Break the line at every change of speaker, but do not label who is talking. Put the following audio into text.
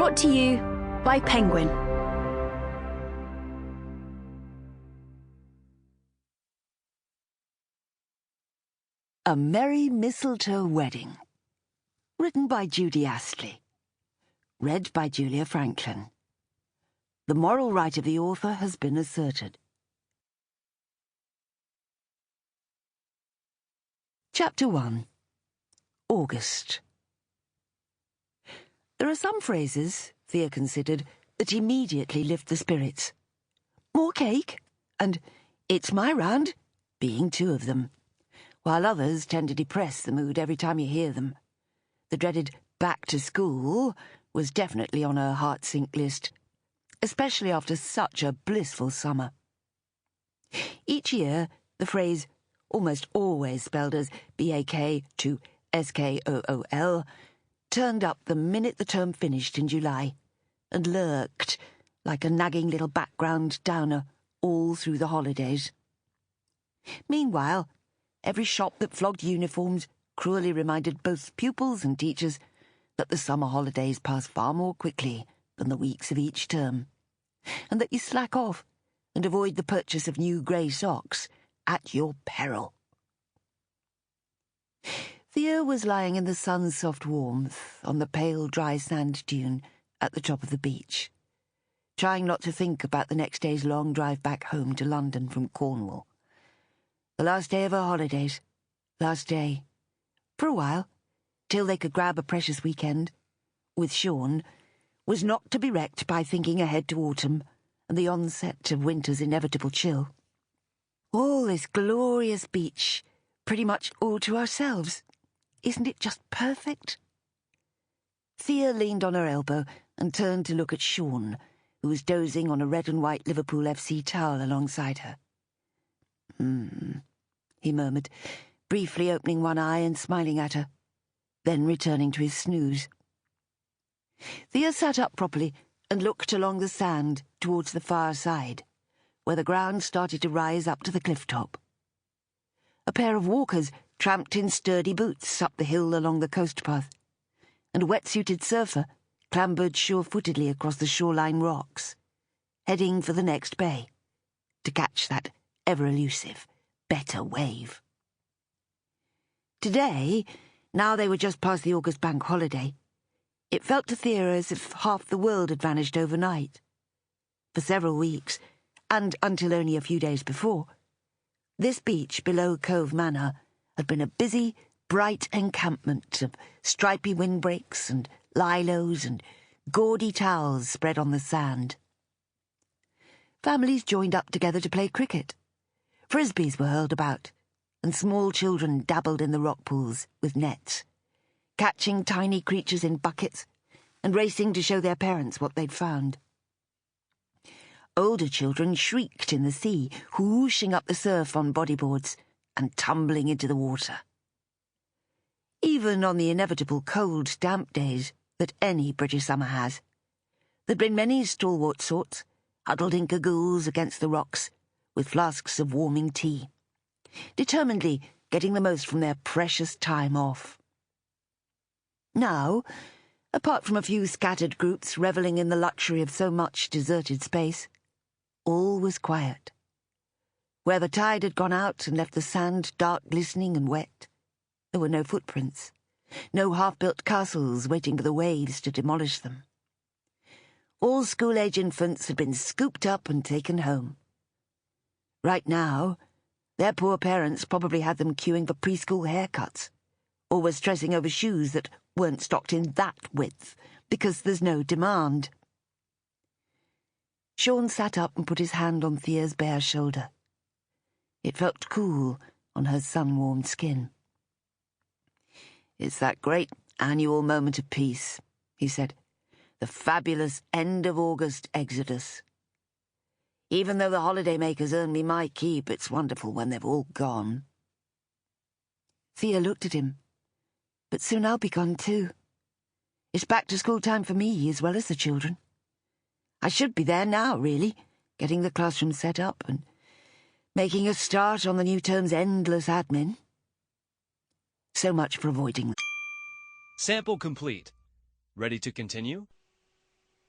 Brought to you by Penguin.
A Merry Mistletoe Wedding. Written by Judy Astley. Read by Julia Franklin. The moral right of the author has been asserted. Chapter 1. August. There are some phrases, Thea considered, that immediately lift the spirits. More cake, and it's my round, being two of them, while others tend to depress the mood every time you hear them. The dreaded back to school was definitely on her heart-sink list, especially after such a blissful summer. Each year, the phrase, almost always spelled as B-A-K to S-K-O-O-L, turned up the minute the term finished in July, and lurked like a nagging little background downer all through the holidays. Meanwhile, every shop that flogged uniforms cruelly reminded both pupils and teachers that the summer holidays pass far more quickly than the weeks of each term, and that you slack off and avoid the purchase of new grey socks at your peril. Thea was lying in the sun's soft warmth on the pale, dry sand dune at the top of the beach, trying not to think about the next day's long drive back home to London from Cornwall. The last day of her holidays. Last day. For a while, till they could grab a precious weekend, with Sean, was not to be wrecked by thinking ahead to autumn and the onset of winter's inevitable chill. All this glorious beach, pretty much all to ourselves. Isn't it just perfect? Thea leaned on her elbow and turned to look at Sean, who was dozing on a red and white Liverpool FC towel alongside her. He murmured, briefly opening one eye and smiling at her, then returning to his snooze. Thea sat up properly and looked along the sand towards the far side, where the ground started to rise up to the cliff top. A pair of walkers tramped in sturdy boots up the hill along the coast path, and a wetsuited surfer clambered sure-footedly across the shoreline rocks, heading for the next bay, to catch that ever-elusive, better wave. Today, now they were just past the August bank holiday, it felt to Thea as if half the world had vanished overnight. For several weeks, and until only a few days before, this beach below Cove Manor had been a busy, bright encampment of stripy windbreaks and lilos and gaudy towels spread on the sand. Families joined up together to play cricket. Frisbees were hurled about, and small children dabbled in the rock pools with nets, catching tiny creatures in buckets and racing to show their parents what they'd found. Older children shrieked in the sea, whooshing up the surf on bodyboards and tumbling into the water. Even on the inevitable cold, damp days that any British summer has, there'd been many stalwart sorts huddled in cagoules against the rocks with flasks of warming tea, determinedly getting the most from their precious time off. Now, apart from a few scattered groups revelling in the luxury of so much deserted space, all was quiet. Where the tide had gone out and left the sand dark, glistening and wet, there were no footprints, no half-built castles waiting for the waves to demolish them. All school-age infants had been scooped up and taken home. Right now, their poor parents probably had them queuing for preschool haircuts, or were stressing over shoes that weren't stocked in that width because there's no demand. Sean sat up and put his hand on Thea's bare shoulder. It felt cool on her sun-warmed skin. "It's that great annual moment of peace," he said. "The fabulous end of August exodus. Even though the holidaymakers earn me my keep, it's wonderful when they've all gone." Thea looked at him. "But soon I'll be gone too. It's back to school time for me as well as the children. I should be there now, really, getting the classroom set up and making a start on the new term's endless admin. So much for avoiding.
Sample complete. Ready to continue?